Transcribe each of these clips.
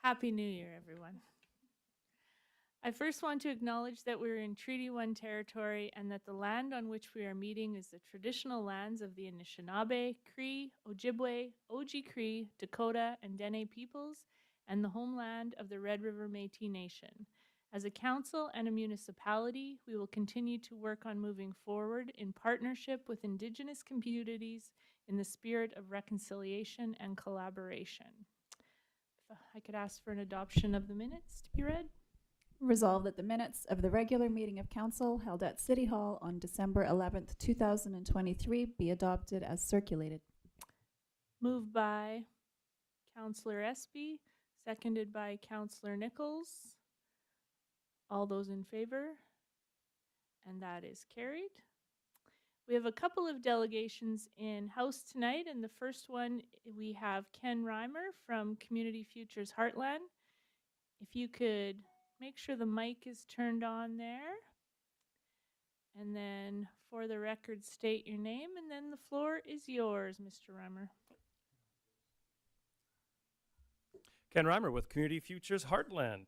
Happy New Year, everyone. I first want to acknowledge that we're in Treaty 1 territory and that the land on which we are meeting is the traditional lands of the Anishinaabe, Cree, Ojibwe, Oji-Cree, Dakota, and Dene peoples, and the homeland of the Red River Métis Nation. As a council and a municipality, we will continue to work on moving forward in partnership with Indigenous communities in the spirit of reconciliation and collaboration. If I could ask for an adoption of the minutes to be read. Resolved that the minutes of the regular meeting of council held at City Hall on December 11th, 2023 be adopted as circulated. Moved by Councillor Espy, seconded by Councillor Nichols. All those in favor? And that is carried. We have a couple of delegations in house tonight, and the first one we have Ken Reimer from Community Futures Heartland. If you could make sure the mic is turned on there. And then for the record, state your name, and then the floor is yours, Mr. Reimer. Ken Reimer with Community Futures Heartland.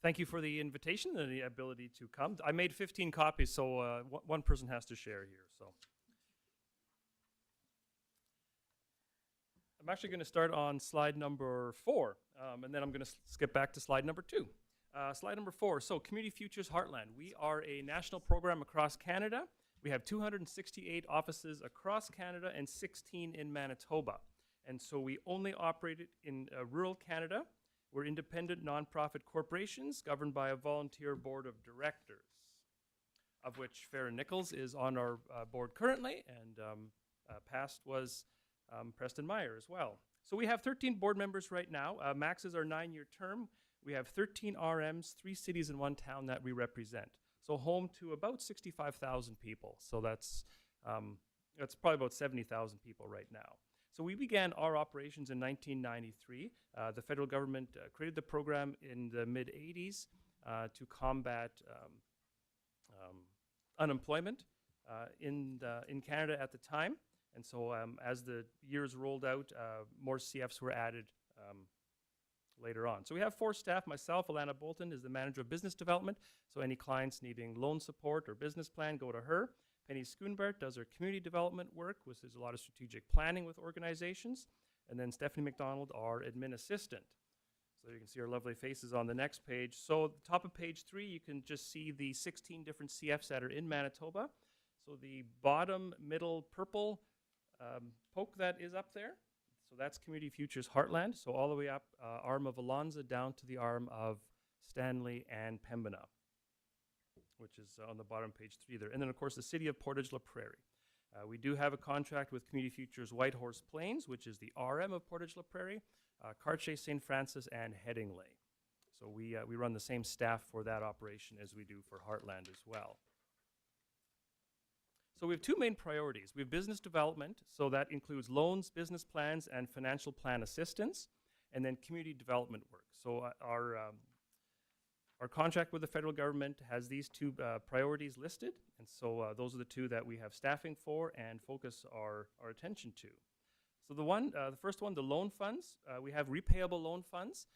Thank you for the invitation and the ability to come. I made 15 copies, so one person has to share here. So I'm actually going to start on slide number 4, and then I'm going to skip back to slide number 2. Slide number 4, so Community Futures Heartland. We are a national program across Canada. We have 268 offices across Canada and 16 in Manitoba. And so we only operate it in rural Canada. We're independent nonprofit corporations governed by a volunteer board of directors, of which Farron Nichols is on our board currently, and past was Preston Meyer as well. So we have 13 board members right now. Max is our 9-year term. We have 13 RMs, 3 cities and 1 town that we represent. So home to about 65,000 people. So that's probably about 70,000 people right now. So we began our operations in 1993. The federal government created the program in the mid-'80s to combat unemployment in Canada at the time. And so as the years rolled out, more CFs were added later on. So we have 4 staff. Myself, Alana Bolton, is the manager of business development. So any clients needing loan support or business plan, go to her. Penny Schoonbart does our community development work, which is a lot of strategic planning with organizations. And then Stephanie McDonald, our admin assistant. So you can see our lovely faces on the next page. So at the top of page 3, you can just see the 16 different CFs that are in Manitoba. So the bottom middle purple poke that is up there, so that's Community Futures Heartland. So all the way up, arm of Alonza down to the arm of Stanley and Pembina, which is on the bottom page 3 there. And then, of course, the city of Portage la Prairie. We do have a contract with Community Futures Whitehorse Plains, which is the RM of Portage la Prairie, Cartier, St. Francis, and Headingley. So we run the same staff for that operation as we do for Heartland as well. So we have 2 main priorities. We have business development, so that includes loans, business plans, and financial plan assistance, and then community development work. So our contract with the federal government has these 2 priorities listed, and so those are the 2 that we have staffing for and focus our attention to. So the first one, the loan funds. We have repayable loan funds.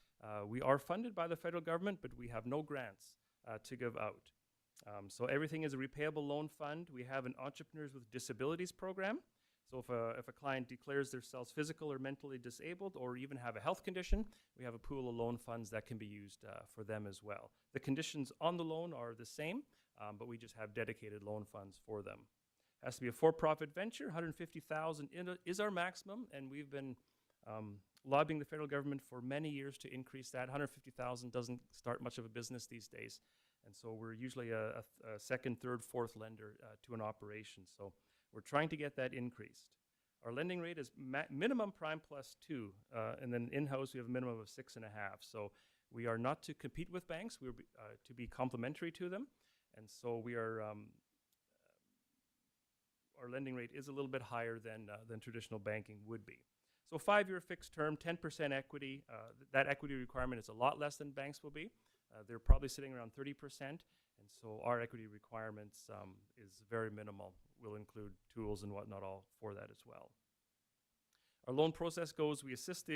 We are funded by the federal government, but we have no grants to give out. So everything is a repayable loan fund. We have an Entrepreneurs with Disabilities program. So if a client declares themselves physical or mentally disabled or even have a health condition, we have a pool of loan funds that can be used for them as well. The conditions on the loan are the same, but we just have dedicated loan funds for them. It has to be a for-profit venture. $150,000 is our maximum, and we've been lobbying the federal government for many years to increase that. $150,000 doesn't start much of a business these days. And so we're usually a second, third, fourth lender to an operation. So we're trying to get that increased. Our lending rate is minimum prime plus 2, and then in-house we have a minimum of 6.5. So we are not to compete with banks. We're to be complementary to them. And so we are, our lending rate is a little bit higher than traditional banking would be. So 5-year fixed term, 10% equity. That equity requirement is a lot less than banks will be. They're probably sitting around 30%, and so our equity requirements is very minimal. We'll include tools and whatnot all for that as well. Our loan process goes, we assist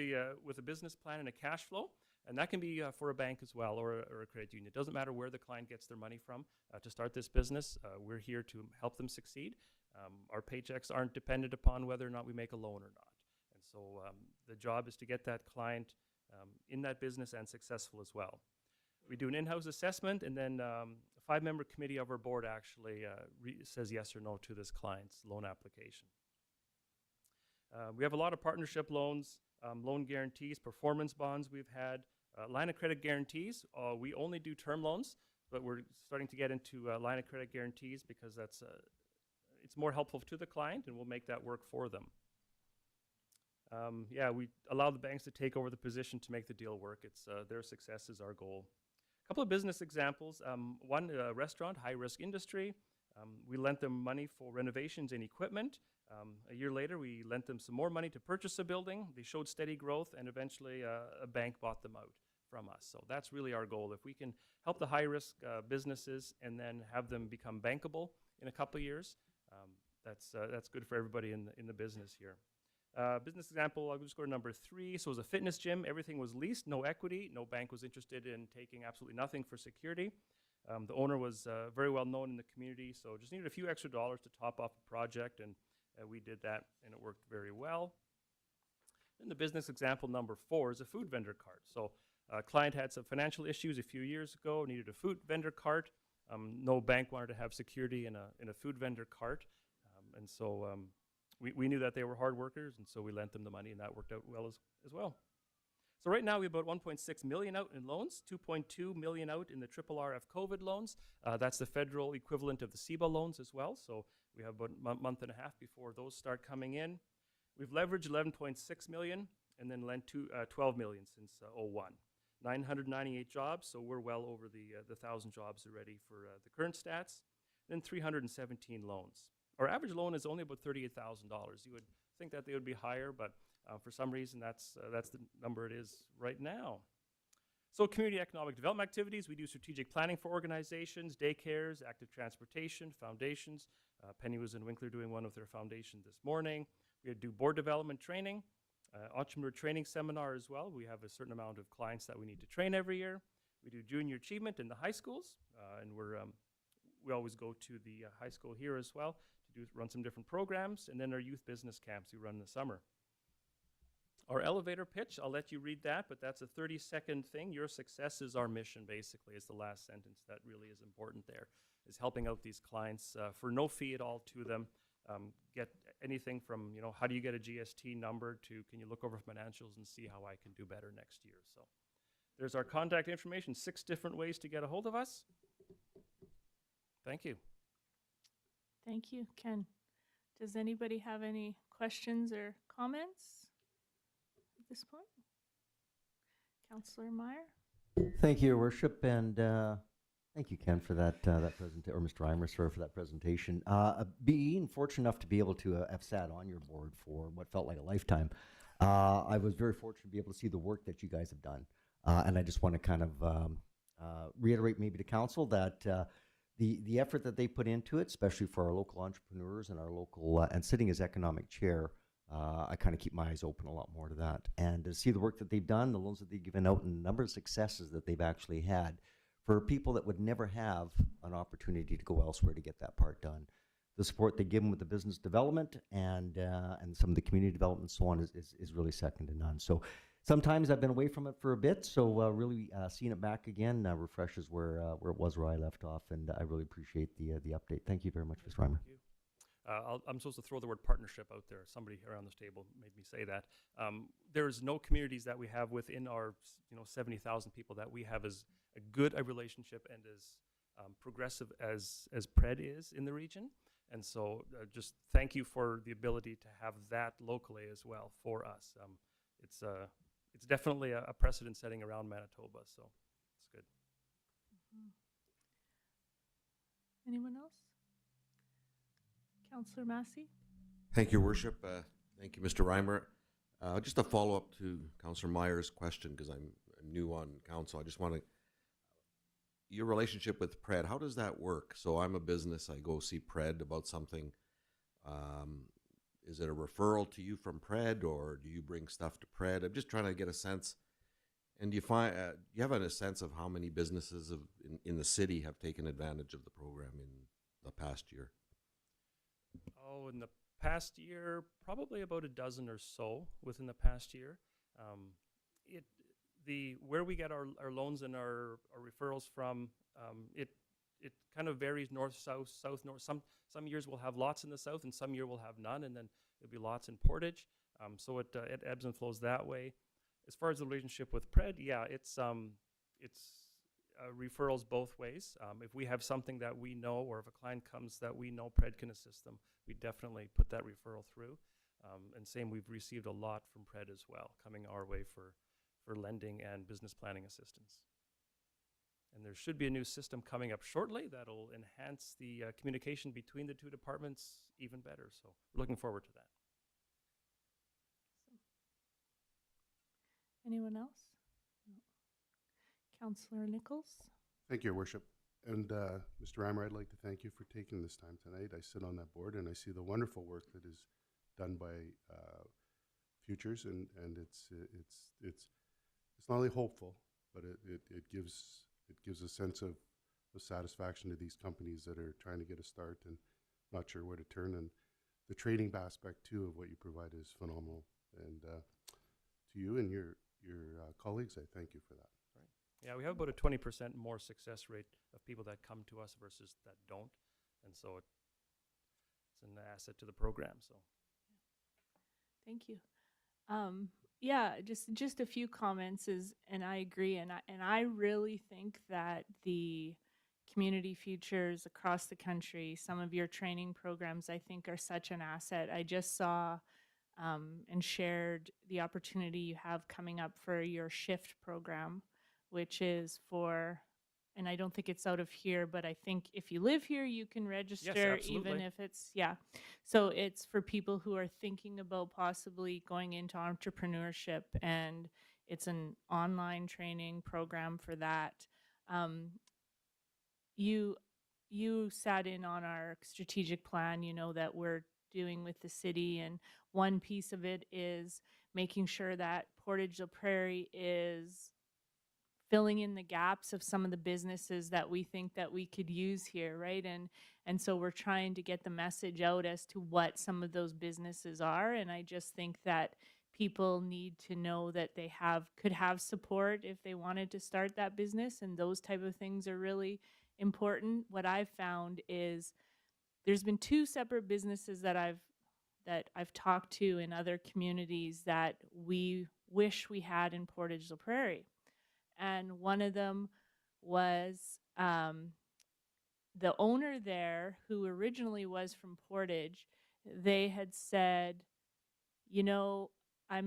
with a business plan and a cash flow, And that can be for a bank as well, or a credit union. It doesn't matter where the client gets their money from to start this business. We're here to help them succeed. Our paychecks aren't dependent upon whether or not we make a loan or not. And so the job is to get that client in that business and successful as well. We do an in-house assessment, and then a 5-member committee of our board actually says yes or no to this client's loan application. We have a lot of partnership loans, loan guarantees, performance bonds we've had, line of credit guarantees. We only do term loans, but we're starting to get into line of credit guarantees because that's it's more helpful to the client, and we'll make that work for them. Yeah, we allow the banks to take over the position to make the deal work. It's their success is our goal. A couple of business examples. One, restaurant, high-risk industry. We lent them money for renovations and equipment. A year later, we lent them some more money to purchase a building. They showed steady growth, and eventually a bank bought them out from us. So that's really our goal. If we can help the high-risk businesses and then have them become bankable in a couple of years, that's good for everybody in the business here. Business example, I'll just go to number 3. So it was a fitness gym. Everything was leased, no equity. No bank was interested in taking absolutely nothing for security. The owner was very well known in the community, so just needed a few extra dollars to top off a project, and we did that, and it worked very well. Then the business example number 4 is a food vendor cart. So a client had some financial issues a few years ago, needed a food vendor cart. No bank wanted to have security in a food vendor cart, and so we knew that they were hard workers, and so we lent them the money, and that worked out well as well. So right now we have about 1.6 million out in loans, 2.2 million out in the RRF COVID loans. That's the federal equivalent of the CEBA loans as well. So we have about a month and a half before those start coming in. We've leveraged 11.6 million and then lent 12 million since 01. 998 jobs, so we're well over the 1,000 jobs already for the current stats. Then 317 loans. Our average loan is only about $38,000. You would think that they would be higher, but for some reason, that's the number it is right now. So community economic development activities, we do strategic planning for organizations, daycares, active transportation, foundations. Penny was in Winkler doing one with their foundation this morning. We do board development training, entrepreneur training seminar as well. We have a certain amount of clients that we need to train every year. We do junior achievement in the high schools, and we always go to the high school here as well to run some different programs, and then our youth business camps we run in the summer. Our elevator pitch, I'll let you read that, but that's a 30-second thing. Your success is our mission, basically, is the last sentence that really is important there, is helping out these clients for no fee at all to them. Get anything from, how do you get a GST number to can you look over financials and see how I can do better next year. So there's our contact information, 6 different ways to get a hold of us. Thank you. Thank you, Ken. Does anybody have any questions or comments at this point? Councillor Meyer? Thank you, Your Worship, and thank you, Ken, for that presentation, or Mr. Reimer, sorry, for that presentation. Being fortunate enough to be able to have sat on your board for what felt like a lifetime, I was very fortunate to be able to see the work that you guys have done. And I just want to kind of reiterate maybe to council that the effort that they put into it, especially for our local entrepreneurs and our local, and sitting as economic chair, I kind of keep my eyes open a lot more to that. And to see the work that they've done, the loans that they've given out, and the number of successes that they've actually had for people that would never have an opportunity to go elsewhere to get that part done. The support they give them with the business development and some of the community development and so on is really second to none. So sometimes I've been away from it for a bit, so really seeing it back again refreshes where it was where I left off, and I really appreciate the update. Thank you very much, Mr. Reimer. Thank you. I'm supposed to throw the word partnership out there. Somebody around this table made me say that. There's no communities that we have within our 70,000 people that we have as a good a relationship and as progressive as PRED is in the region. And so just thank you for the ability to have that locally as well for us. It's definitely a precedent setting around Manitoba, so it's good. Mm-hmm. Anyone else? Councillor Massey? Thank you, Worship. Thank you, Mr. Reimer. Just a follow-up to Councillor Meyer's question, because I'm new on council. I just want to, your relationship with PRED, how does that work? So I'm a business, I go see PRED about something. Is it a referral to you from PRED, or do you bring stuff to PRED? I'm just trying to get a sense. And do you have a sense of how many businesses in the city have taken advantage of the program in the past year? Oh, in the past year, probably about a dozen or so within the past year. It where we get our loans and our referrals from, it kind of varies north, south, south, north. Some years we'll have lots in the south, and some year we'll have none, and then there'll be lots in Portage. So it ebbs and flows that way. As far as the relationship with Pred, yeah, it's referrals both ways. If we have something that we know, or if a client comes that we know Pred can assist them, we definitely put that referral through. And same, we've received a lot from Pred as well, coming our way for lending and business planning assistance. And there should be a new system coming up shortly that'll enhance the communication between the two departments even better. So we're looking forward to that. Anyone else? No. Councillor Nichols? Thank you, Your Worship. And Mr. Reimer, I'd like to thank you for taking this time tonight. I sit on that board and I see the wonderful work that is done by Futures, and it's not only hopeful, but it gives a sense of satisfaction to these companies that are trying to get a start and not sure where to turn. And the trading aspect too of what you provide is phenomenal. And to you and your colleagues, I thank you for that. Yeah, we have about a 20% more success rate of people that come to us versus that don't. And so it's an asset to the program. So Thank you. Yeah, just a few comments and I agree, and I really think that the community futures across the country, some of your training programs, I think are such an asset. I just saw and shared the opportunity you have coming up for your shift program, which is for, and I don't think it's out of here, but I think if you live here, you can register, even if it's, yeah. So it's for people who are thinking about possibly going into entrepreneurship, and it's an online training program for that. You sat in on our strategic plan, you know, that we're doing with the city, and one piece of it is making sure that Portage la Prairie is filling in the gaps of some of the businesses that we think that we could use here, right? And so we're trying to get the message out as to what some of those businesses are, and I just think that people need to know that they could have support if they wanted to start that business, and those type of things are really important. What I've found is there's been two separate businesses that I've talked to in other communities that we wish we had in Portage la Prairie. And one of them was the owner there, who originally was from Portage. They had said, you know, I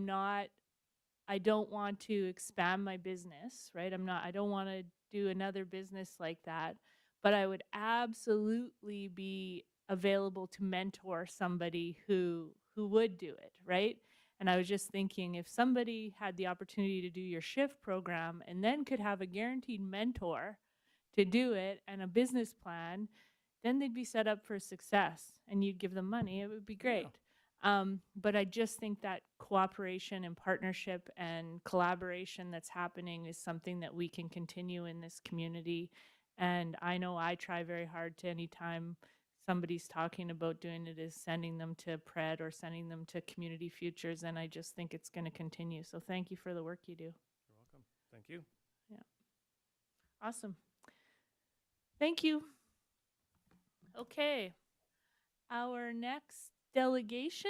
don't want to expand my business, right? I don't want to do another business like that, but I would absolutely be available to mentor somebody who would do it, right? And I was just thinking, if somebody had the opportunity to do your shift program and then could have a guaranteed mentor to do it and a business plan, then they'd be set up for success, and you'd give them money. It would be great. Yeah. But I just think that cooperation and partnership and collaboration that's happening is something that we can continue in this community. And I know I try very hard to, anytime somebody's talking about doing it, is sending them to Pred or sending them to Community Futures, and I just think it's going to continue. So thank you for the work you do. you're welcome. Thank you. Yeah. Awesome. Thank you. Okay. Our next delegation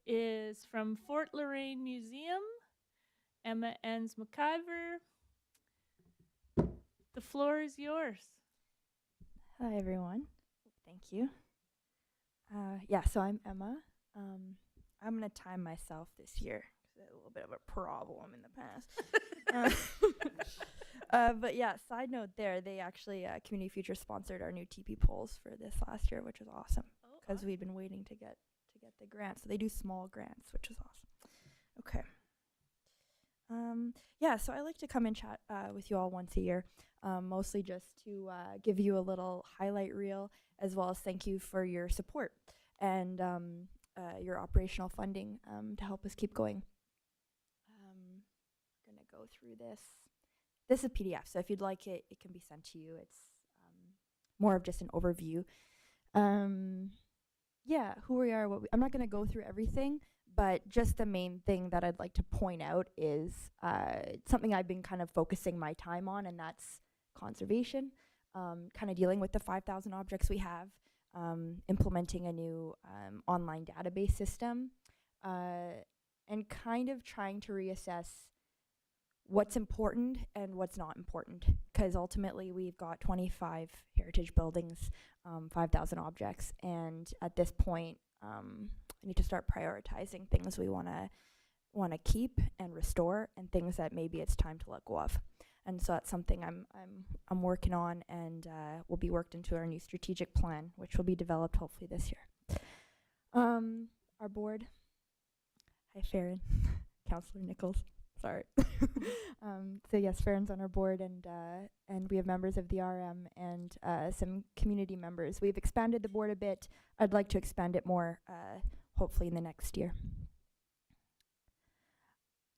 is from Fort Lorraine Museum, Emma Enns McIver. The floor is yours. Hi, everyone. Thank you. So I'm Emma. I'm going to time myself this year because I had a little bit of a problem in the past. But yeah, side note there, they actually, Community Futures sponsored our new TP polls for this last year, which was awesome because we've been waiting to get the grant. So they do small grants, which is awesome. Okay. So I like to come and chat with you all once a year, mostly just to give you a little highlight reel, as well as thank you for your support and your operational funding to help us keep going. I'm going to go through this. this is a PDF, so if you'd like it, it can be sent to you. It's more of just an overview. Yeah, who we are, I'm not going to go through everything, but just the main thing that I'd like to point out is something I've been kind of focusing my time on, and that's conservation, kind of dealing with the 5,000 objects we have, implementing a new online database system, and kind of trying to reassess what's important and what's not important, because ultimately we've got 25 heritage buildings, 5,000 objects, and at this point we need to start prioritizing things we want to keep and restore, and things that maybe it's time to let go of. And so that's something I'm working on, and will be worked into our new strategic plan, which will be developed hopefully this year. Our board, hi Farron, Councillor Nichols. Sorry. So yes, Farron's on our board, and we have members of the RM and some community members. We've expanded the board a bit. I'd like to expand it more, hopefully in the next year.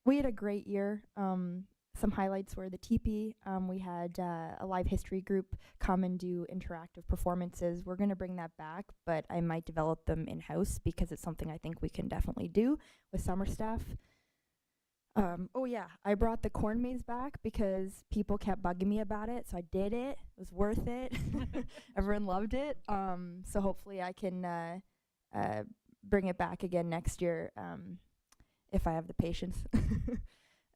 We had a great year. Some highlights were the teepee. We had a live history group come and do interactive performances. We're going to bring that back, but I might develop them in-house because it's something I think we can definitely do with summer staff. Oh yeah, I brought the corn maze back because people kept bugging me about it, so I did it. It was worth it. Everyone loved it. So hopefully I can bring it back again next year, if I have the patience.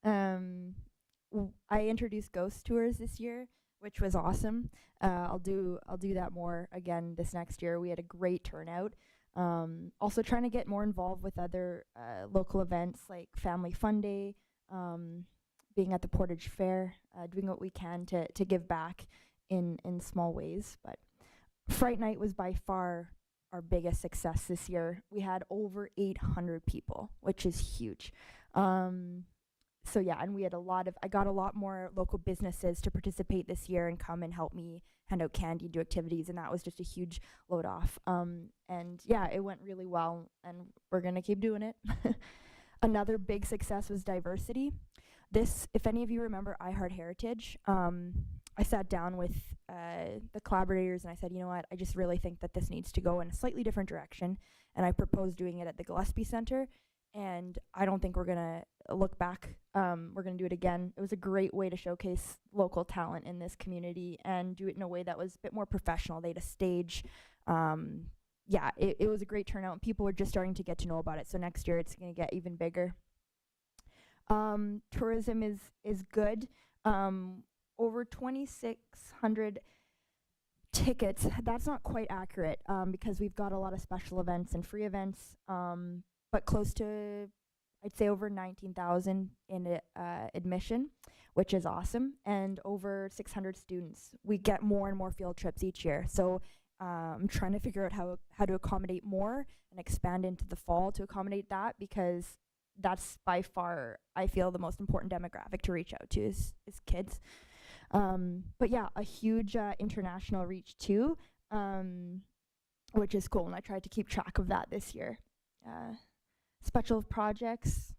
I introduced ghost tours this year, which was awesome. I'll do that more again this next year. We had a great turnout. Also trying to get more involved with other local events like Family Fun Day, being at the Portage Fair, doing what we can to give back in small ways. But Fright Night was by far our biggest success this year. We had over 800 people, which is huge. So yeah, and we had I got a lot more local businesses to participate this year and come and help me hand out candy, do activities, and that was just a huge load off. And yeah, it went really well, and we're gonna keep doing it. Another big success was diversity. If any of you remember I Heart Heritage, I sat down with the collaborators and I said, you know what, I just really think that this needs to go in a slightly different direction, and I proposed doing it at the Gillespie Center. And I don't think we're going to look back. We're going to do it again. It was a great way to showcase local talent in this community and do it in a way that was a bit more professional. They had a stage. Yeah, it was a great turnout, and people were just starting to get to know about it. So next year it's going to get even bigger. Tourism is good. Over 2,600 tickets. That's not quite accurate because we've got a lot of special events and free events. But close to, I'd say, over 19,000 in admission, which is awesome, and over 600 students. We get more and more field trips each year, so I'm trying to figure out how to accommodate more and expand into the fall to accommodate that, because that's by far, I feel, the most important demographic to reach out to is kids. But yeah, a huge international reach too, which is cool, and I tried to keep track of that this year. Special projects.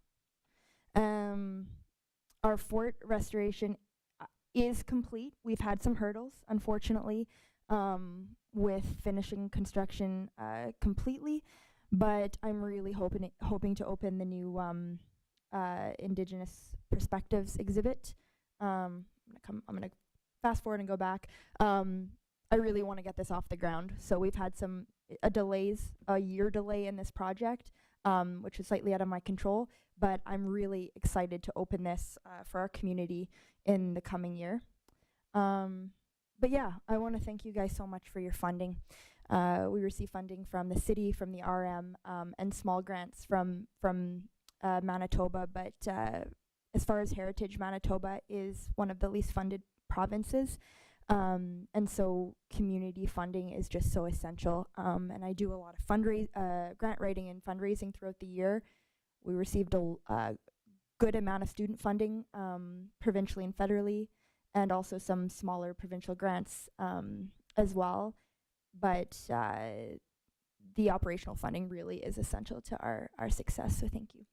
Our fort restoration is complete. We've had some hurdles, unfortunately, with finishing construction completely, but I'm really hoping to open the new Indigenous Perspectives exhibit. I'm gonna fast forward and go back. I really want to get this off the ground, so we've had a year delay in this project. Which is slightly out of my control, but I'm really excited to open this for our community in the coming year. But yeah, I want to thank you guys so much for your funding. We receive funding from the city, from the RM, and small grants from Manitoba, but as far as Heritage, Manitoba is one of the least funded provinces. And so community funding is just so essential. And I do a lot of grant writing and fundraising throughout the year. We received a good amount of student funding, provincially and federally, and also some smaller provincial grants as well. But the operational funding really is essential to our success, so thank you.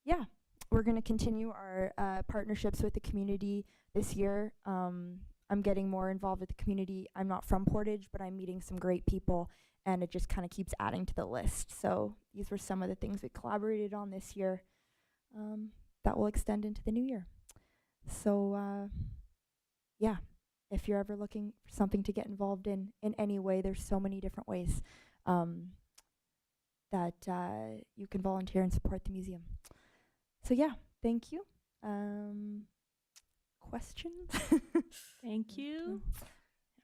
Yeah, we're going to continue our partnerships with the community this year. I'm getting more involved with the community. I'm not from Portage, but I'm meeting some great people, and it just kind of keeps adding to the list. So these were some of the things we collaborated on this year that will extend into the new year. So yeah, if you're ever looking for something to get involved in any way, there's so many different ways that you can volunteer and support the museum. So yeah, thank you. Questions? Thank you.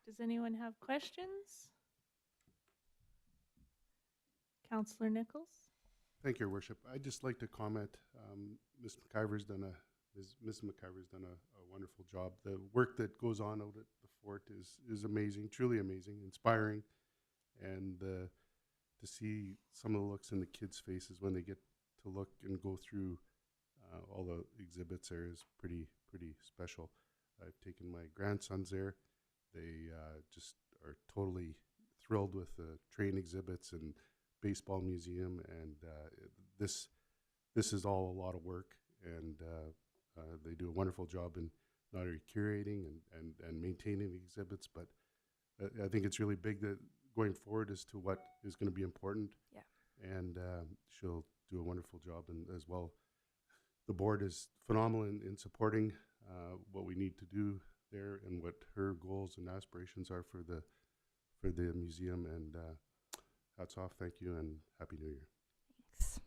Does anyone have questions? Councillor Nichols? Thank you, Your Worship. I'd just like to comment. Ms. McIver's done Ms. McIver's done a wonderful job. The work that goes on out at the fort is amazing, truly amazing, inspiring, and to see some of the looks in the kids' faces when they get to look and go through all the exhibits there is pretty special. I've taken my grandsons there. They just are totally thrilled with the train exhibits and baseball museum, and this is all a lot of work, and they do a wonderful job in not only curating and maintaining the exhibits, but I think it's really big that going forward as to what is going to be important. Yeah. And she'll do a wonderful job, and as well, the board is phenomenal in supporting what we need to do there and what her goals and aspirations are for the museum. And hats off, thank you, and Happy New Year. Thanks.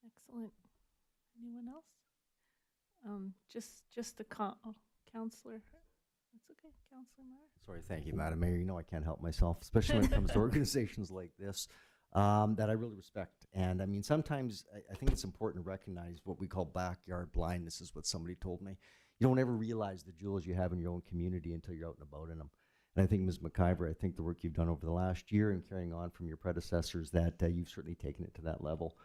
Excellent. Anyone else? Just the counselor. That's okay, Councillor Meyer. Sorry, thank you, Madam Mayor. You know I can't help myself, especially when it comes to organizations like this that I really respect. And I mean, sometimes I think it's important to recognize what we call backyard blindness is what somebody told me. You don't ever realize the jewels you have in your own community until you're out and about in them. And I think, Ms. McIver, I think the work you've done over the last year and carrying on from your predecessors, that you've certainly taken it to that level.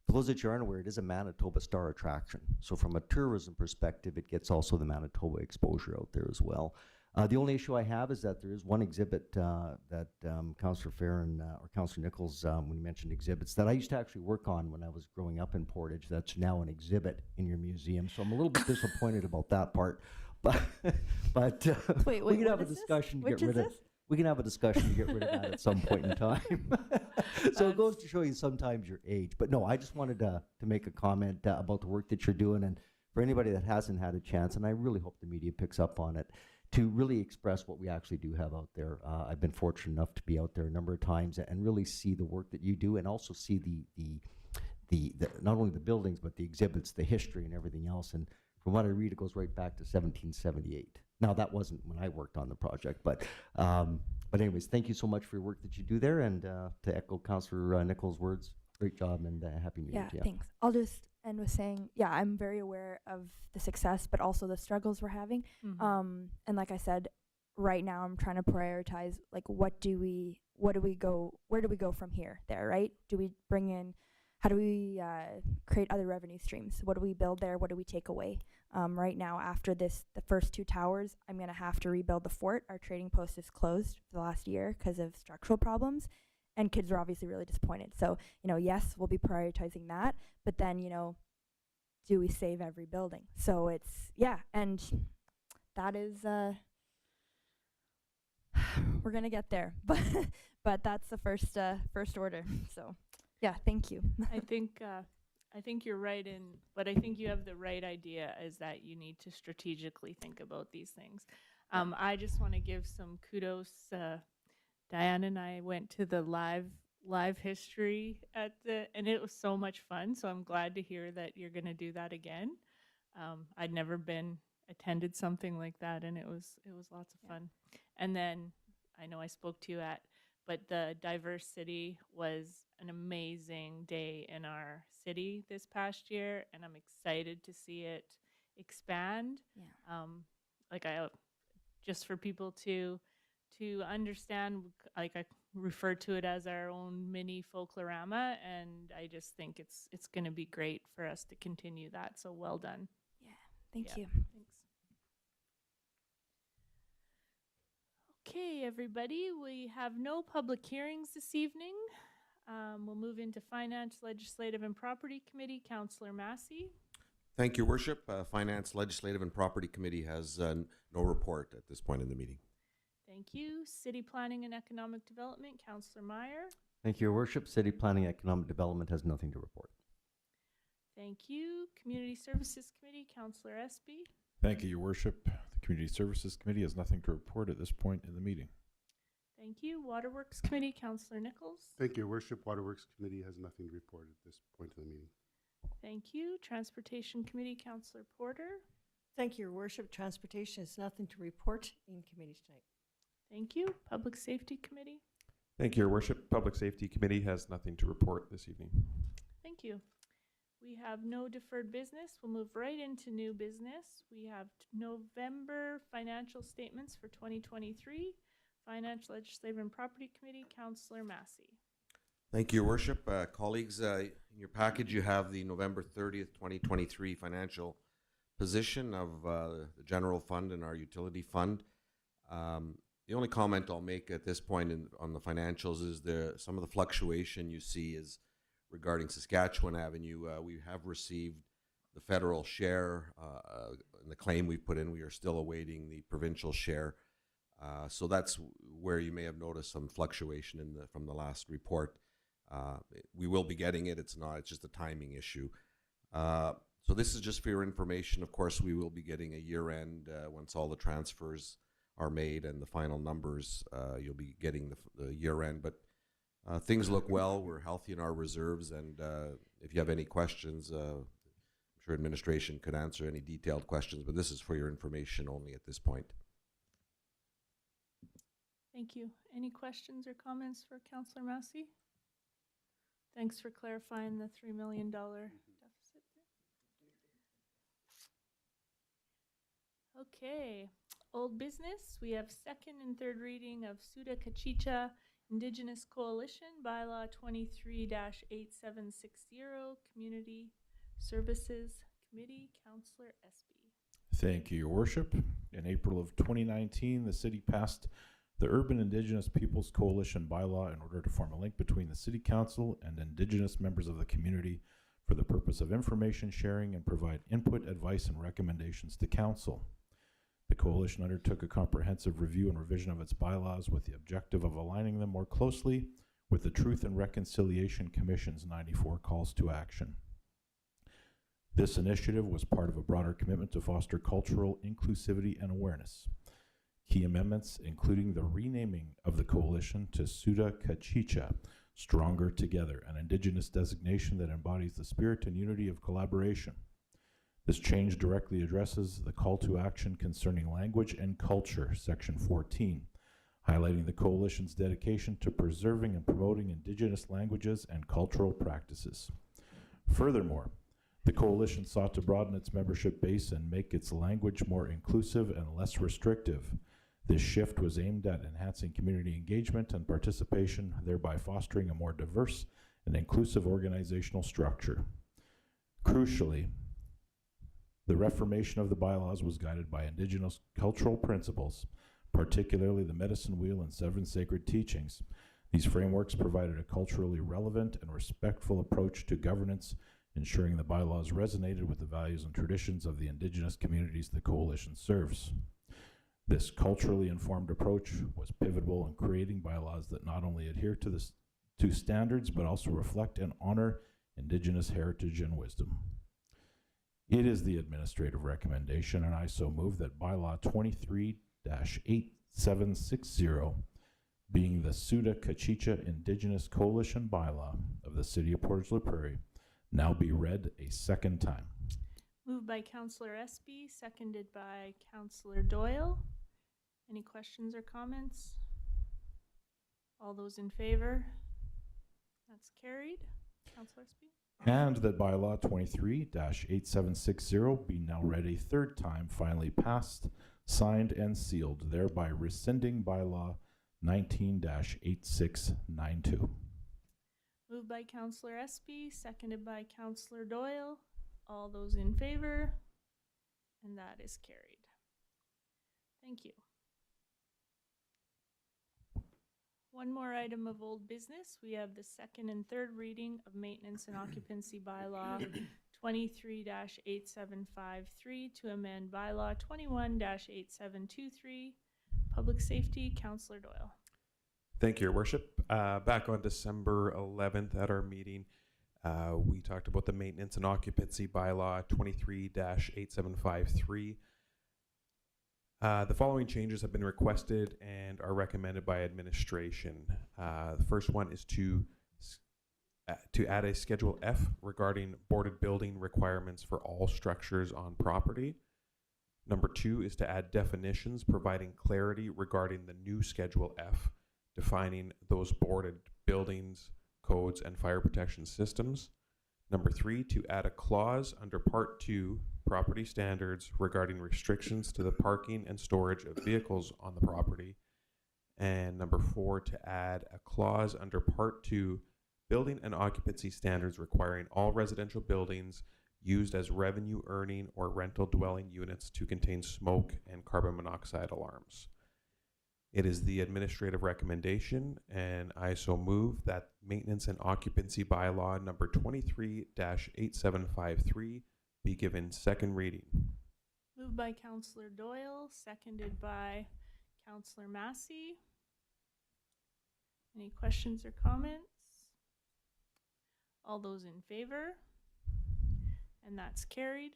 For those that aren't aware, it is a Manitoba Star attraction. So from a tourism perspective, it gets also the Manitoba exposure out there as well. The only issue I have is that there is one exhibit that Councillor Farron or Councillor Nichols, when you mentioned exhibits, that I used to actually work on when I was growing up in Portage. That's now an exhibit in your museum. So I'm a little bit disappointed about that part. But Wait, we can what have a is this? discussion to Which get rid is of. this? We can have a discussion to get rid of that at some point in time. So it goes to show you sometimes your age. But no, I just wanted to make a comment about the work that you're doing, and for anybody that hasn't had a chance, and I really hope the media picks up on it, to really express what we actually do have out there. I've been fortunate enough to be out there a number of times and really see the work that you do, and also see the not only the buildings but the exhibits, the history, and everything else. And from what I read, it goes right back to 1778. Now, that wasn't when I worked on the project, but anyways, thank you so much for your work that you do there. And to echo Councillor Nichols' words, great job, and Happy New Year to you. Thanks. I'll just end with saying, I'm very aware of the success, but also the struggles we're having. Mm-hmm. And like I said, right now I'm trying to prioritize, like, where do we go from here, right? Do we bring in, how do we create other revenue streams? What do we build there? What do we take away? Right now, after the first two towers, I'm going to have to rebuild the fort. Our trading post is closed for the last year because of structural problems. And kids are obviously really disappointed. So, yes, we'll be prioritizing that. But then, do we save every building? So it's, and that is, we're going to get there. But that's the first order. So, thank you. I think you're right but I think you have the right idea, is that you need to strategically think about these things. I just want to give some kudos. Diane and I went to the live history and it was so much fun. So I'm glad to hear that you're going to do that again. I'd never attended something like that, and it was lots of fun. And then I know I spoke to you but the Diverse City was an amazing day in our city this past year, and I'm excited to see it expand. Just for people to understand, like, I refer to it as our own mini folklorama, and I just think it's going to be great for us to continue that. So well done. Thank you. Thanks. Okay, everybody, we have no public hearings this evening. We'll move into Finance, Legislative, and Property Committee. Councillor Massey. Thank you, Worship. Finance, Legislative, and Property Committee has no report at this point in the meeting. Thank you. City Planning and Economic Development. Councillor Meyer. Thank you, Your Worship. City Planning Economic Development has nothing to report. Thank you. Community Services Committee. Councillor Espy. Thank you, Your Worship. The Community Services Committee has nothing to report at this point in the meeting. Thank you. Waterworks Committee. Councillor Nichols. Thank you, Your Worship. Waterworks Committee has nothing to report at this point in the meeting. Thank you. Transportation Committee. Councillor Porter. Thank you, Your Worship. Transportation has nothing to report in committee tonight. Thank you. Public Safety Committee. Thank you, Your Worship. Public Safety Committee has nothing to report this evening. Thank you. We have no deferred business. We'll move right into new business. We have November financial statements for 2023. Finance, Legislative, and Property Committee. Councillor Massey. Thank you, Your Worship. Colleagues, in your package you have the November 30th, 2023 financial position of the general fund and our utility fund. The only comment I'll make at this point on the financials is some of the fluctuation you see is regarding Saskatchewan Avenue. We have received the federal share and the claim we've put in. We are still awaiting the provincial share. So that's where you may have noticed some fluctuation from the last report. We will be getting it. It's just a timing issue. So this is just for your information. Of course, we will be getting a year-end once all the transfers are made and the final numbers. You'll be getting the year-end, but things look well. We're healthy in our reserves, and if you have any questions, I'm sure administration could answer any detailed questions, but this is for your information only at this point. Thank you. Any questions or comments for Councillor Massey? Thanks for clarifying the $3 million deficit there. Okay. Old business. We have second and third reading of Suda Cachicha Indigenous Coalition Bylaw 23-8760 Community Services Committee. Councillor Espy. Thank you, Your Worship. In April of 2019, the city passed the Urban Indigenous Peoples Coalition bylaw in order to form a link between the City Council and Indigenous members of the community for the purpose of information sharing and provide input, advice, and recommendations to Council. The Coalition undertook a comprehensive review and revision of its bylaws with the objective of aligning them more closely with the Truth and Reconciliation Commission's 94 calls to action. This initiative was part of a broader commitment to foster cultural inclusivity and awareness. Key amendments, including the renaming of the coalition to Suda Cachicha, Stronger Together, an Indigenous designation that embodies the spirit and unity of collaboration. This change directly addresses the call to action concerning language and culture, Section 14, highlighting the coalition's dedication to preserving and promoting Indigenous languages and cultural practices. Furthermore, the coalition sought to broaden its membership base and make its language more inclusive and less restrictive. This shift was aimed at enhancing community engagement and participation, thereby fostering a more diverse and inclusive organizational structure. Crucially, the reformation of the bylaws was guided by Indigenous cultural principles, particularly the medicine wheel and 7 sacred teachings. These frameworks provided a culturally relevant and respectful approach to governance, ensuring the bylaws resonated with the values and traditions of the Indigenous communities the coalition serves. This culturally informed approach was pivotal in creating bylaws that not only adhere to standards, but also reflect and honor Indigenous heritage and wisdom. It is the administrative recommendation, and I so move, that Bylaw 23-8760, being the Suda Cachicha Indigenous Coalition Bylaw of the City of Portage la Prairie, now be read a second time. Moved by Councillor Espy, seconded by Councillor Doyle. Any questions or comments? All those in favor? That's carried. Councillor Espy. And that Bylaw 23-8760 be now read a third time, finally passed, signed, and sealed, thereby rescinding Bylaw 19-8692. Moved by Councillor Espy, seconded by Councillor Doyle. All those in favor? And that is carried. Thank you. One more item of old business. We have the second and third reading of Maintenance and Occupancy Bylaw 23-8753 to amend Bylaw 21-8723. Public Safety, Councillor Doyle. Thank you, Your Worship. Back on December 11th at our meeting, we talked about the Maintenance and Occupancy Bylaw 23-8753. The following changes have been requested and are recommended by administration. The first one is to add a Schedule F regarding boarded building requirements for all structures on property. Number 2 is to add definitions providing clarity regarding the new Schedule F, defining those boarded buildings, codes, and fire protection systems. Number 3, to add a clause under Part 2, property standards, regarding restrictions to the parking and storage of vehicles on the property. And number 4, to add a clause under Part 2, building and occupancy standards requiring all residential buildings used as revenue earning or rental dwelling units to contain smoke and carbon monoxide alarms. It is the administrative recommendation, and I so move that Maintenance and Occupancy Bylaw number 23-8753 be given second reading. Moved by Councillor Doyle, seconded by Councillor Massey. Any questions or comments? All those in favor? And that's carried.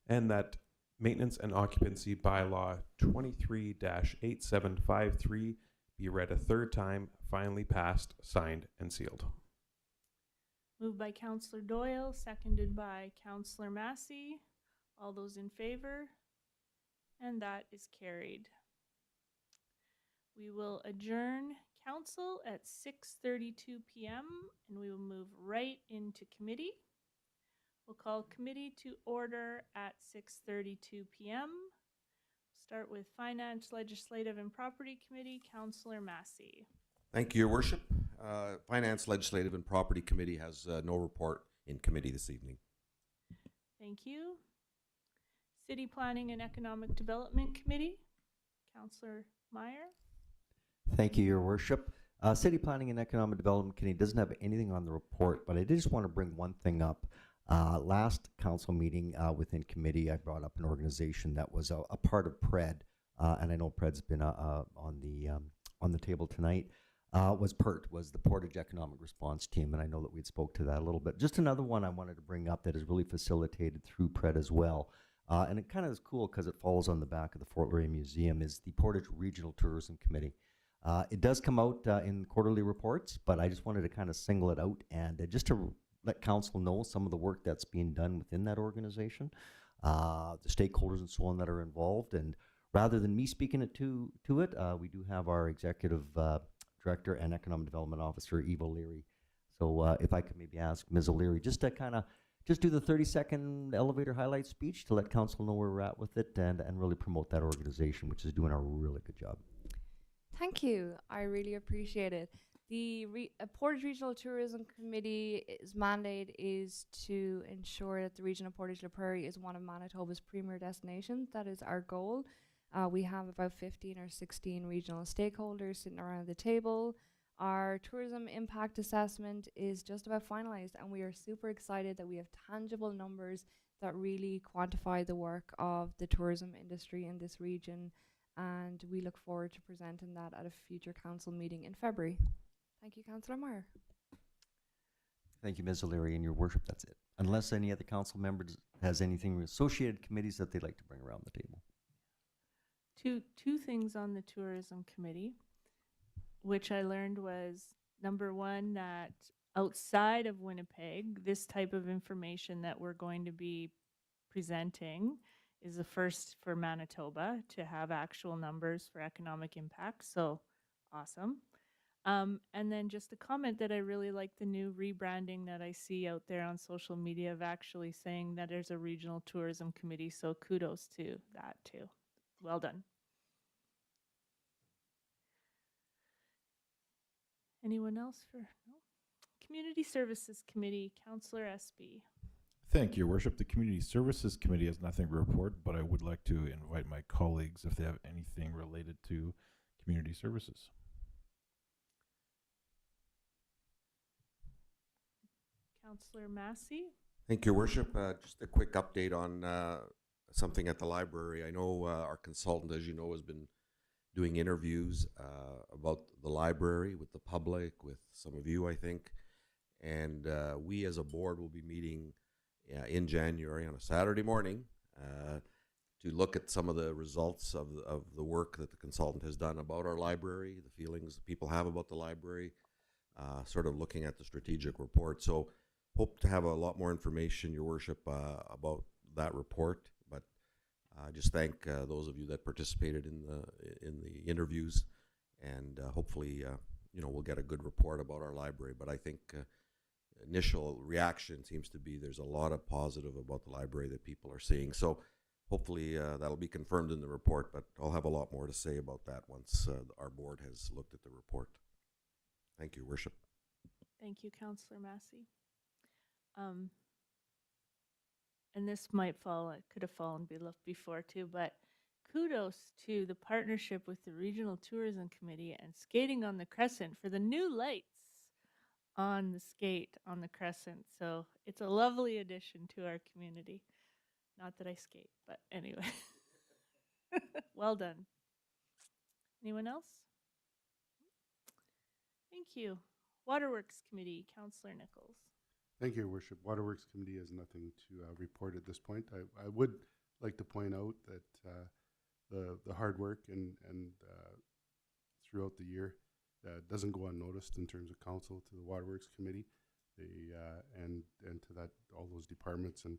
And that Maintenance and Occupancy Bylaw 23-8753 be read a third time, finally passed, signed, and sealed. Moved by Councillor Doyle, seconded by Councillor Massey. All those in favor? And that is carried. We will adjourn council at 6:32 p.m. and we will move right into committee. We'll call committee to order at 6:32 p.m. Start with Finance, Legislative, and Property Committee, Councillor Massey. Thank you, Your Worship. Finance, Legislative, and Property Committee has no report in committee this evening. Thank you. City Planning and Economic Development Committee, Councillor Meyer. Thank you, Your Worship. City Planning and Economic Development Committee doesn't have anything on the report, but I did just want to bring one thing up. Last council meeting within committee, I brought up an organization that was a part of PRED, and I know PRED's been on the table tonight. Was the Portage Economic Response Team, and I know that we'd spoke to that a little bit. Just another one I wanted to bring up that is really facilitated through PRED as well. And it kind of is cool because it falls on the back of the Fort Laurier Museum, is the Portage Regional Tourism Committee. It does come out in quarterly reports, but I just wanted to kind of single it out and just to let council know some of the work that's being done within that organization, the stakeholders and so on that are involved. And rather than me speaking it to it, we do have our Executive Director and Economic Development Officer, Eva O'Leary. So if I could maybe ask Ms. O'Leary just to kind of just do the 30-second elevator highlight speech to let council know where we're at with it and really promote that organization, which is doing a really good job. Thank you. I really appreciate it. The Portage Regional Tourism Committee's mandate is to ensure that the region of Portage la Prairie is one of Manitoba's premier destinations. That is our goal. We have about 15 or 16 regional stakeholders sitting around the table. Our tourism impact assessment is just about finalized, and we are super excited that we have tangible numbers that really quantify the work of the tourism industry in this region, and we look forward to presenting that at a future council meeting in February. Thank you, Councillor Meyer. Thank you, Ms. O'Leary, and Your Worship, that's it. Unless any other council members has anything with associated committees that they'd like to bring around the table. Two things on the tourism committee, which I learned was, number one, that outside of Winnipeg, this type of information that we're going to be presenting is the first for Manitoba to have actual numbers for economic impact. So awesome. And then just a comment that I really like the new rebranding that I see out there on social media of actually saying that there's a regional tourism committee. So kudos to that too. Well done. Anyone else for no? Community Services Committee, Councillor Espy. Thank you, Your Worship. The Community Services Committee has nothing to report, but I would like to invite my colleagues if they have anything related to community services. Councillor Massey. Thank you, Your Worship. Just a quick update on something at the library. I know our consultant, as you know, has been doing interviews about the library with the public, with some of you, I think. And we as a board will be meeting in January on a Saturday morning to look at some of the results of the work that the consultant has done about our library, the feelings that people have about the library, sort of looking at the strategic report. So hope to have a lot more information, Your Worship, about that report. But just thank those of you that participated in the interviews, and hopefully, we'll get a good report about our library. But I think initial reaction seems to be there's a lot of positive about the library that people are seeing. So hopefully that'll be confirmed in the report, but I'll have a lot more to say about that once our board has looked at the report. Thank you, Your Worship. Thank you, Councillor Massey. And this might fall, it could have fallen before too, but kudos to the partnership with the Regional Tourism Committee and Skating on the Crescent for the new lights on the skate on the Crescent. So it's a lovely addition to our community. Not that I skate, but anyway. Well done. Anyone else? Thank you. Waterworks Committee, Councillor Nichols. Thank you, Your Worship. Waterworks Committee has nothing to report at this point. I would like to point out that the hard work and throughout the year doesn't go unnoticed in terms of council to the Waterworks Committee, and to that all those departments and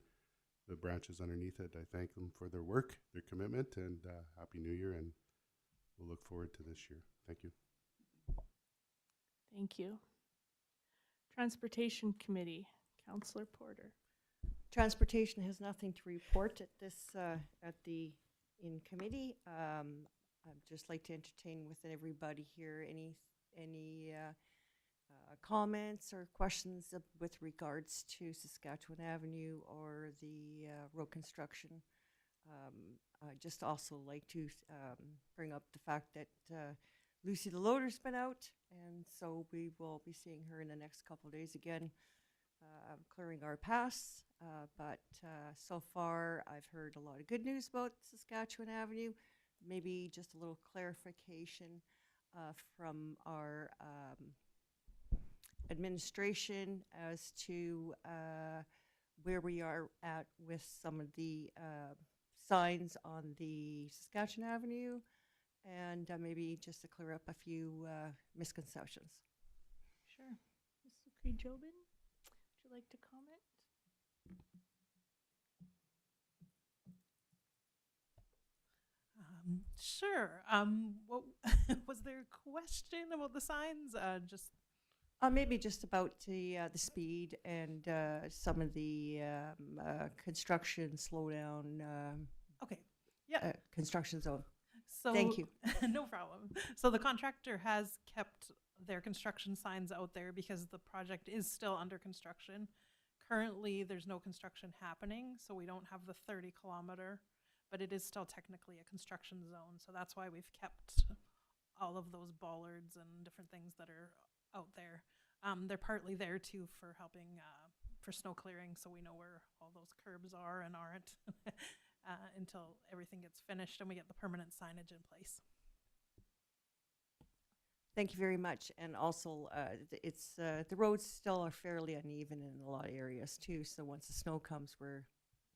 the branches underneath it. I thank them for their work, their commitment, and Happy New Year, and we'll look forward to this year. Thank you. Thank you. Transportation Committee, Councillor Porter. Transportation has nothing to report at this in committee. I'd just like to entertain with everybody here any comments or questions with regards to Saskatchewan Avenue or the road construction. I'd just also like to bring up the fact that Lucy the Loader's been out, and so we will be seeing her in the next couple of days again, clearing our paths. But so far, I've heard a lot of good news about Saskatchewan Avenue. Maybe just a little clarification from our administration as to where we are at with some of the signs on the Saskatchewan Avenue, and maybe just to clear up a few misconceptions. Sure. Mr. Creed-Jobin, would you like to comment? Sure. What was there a question about the signs? Just maybe just about the speed and some of the construction slowdown. okay. Yeah. Construction zone. So Thank you. No problem. So the contractor has kept their construction signs out there because the project is still under construction. Currently, there's no construction happening, so we don't have the 30-kilometer, but it is still technically a construction zone. So that's why we've kept all of those bollards and different things that are out there. They're partly there too for helping for snow clearing, so we know where all those curbs are and aren't until everything gets finished and we get the permanent signage in place. Thank you very much. And also, it's the roads still are fairly uneven in a lot of areas too. So once the snow comes, we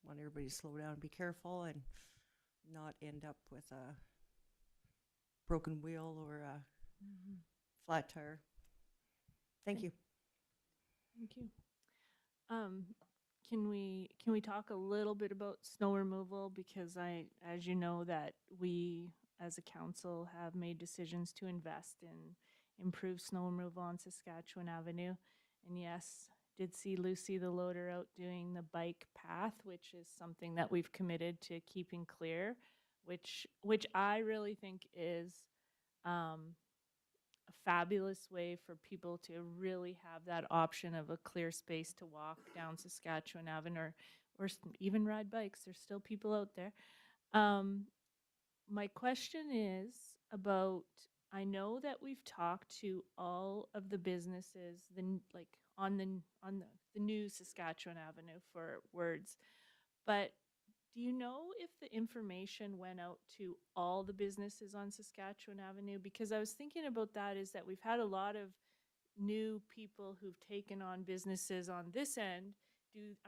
want everybody to slow down, be careful, and not end up with a broken wheel or a flat tire. Thank you. Thank you. Can we talk a little bit about snow removal? Because as you know, that we as a council have made decisions to invest in improved snow removal on Saskatchewan Avenue. And yes, did see Lucy the Loader out doing the bike path, which is something that we've committed to keeping clear, which I really think is a fabulous way for people to really have that option of a clear space to walk down Saskatchewan Avenue or even ride bikes. There's still people out there. My question is about, I know that we've talked to all of the businesses, like on the new Saskatchewan Avenue for words. But do you know if the information went out to all the businesses on Saskatchewan Avenue? Because I was thinking about that, is that we've had a lot of new people who've taken on businesses on this end.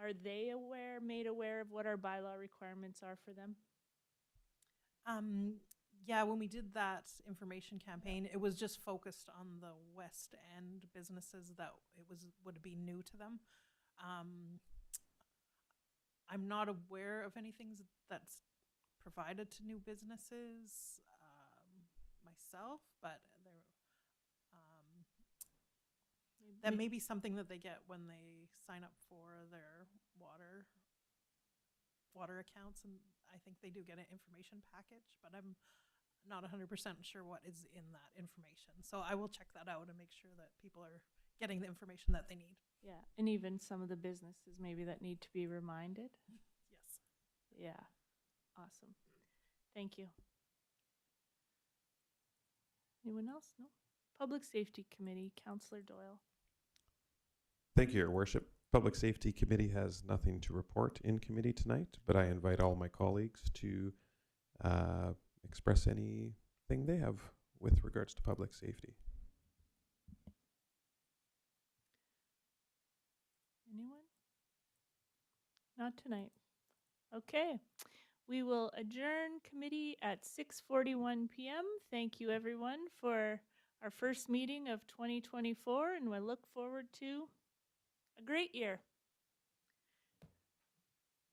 Are they made aware of what our bylaw requirements are for them? Yeah, when we did that information campaign, it was just focused on the West End businesses that would be new to them. I'm not aware of anything that's provided to new businesses myself, but that may be something that they get when they sign up for their water accounts, and I think they do get an information package, but I'm not 100% sure what is in that information. So I will check that out and make sure that people are getting the information that they need. Yeah, and even some of the businesses maybe that need to be reminded. Yes. Yeah, awesome. Thank you. Anyone else? No? Public Safety Committee, Councillor Doyle. Thank you, Your Worship. Public Safety Committee has nothing to report in committee tonight, but I invite all my colleagues to express anything they have with regards to public safety. Anyone? Not tonight. Okay. We will adjourn committee at 6:41 p.m. Thank you, everyone, for our first meeting of 2024, and we look forward to a great year.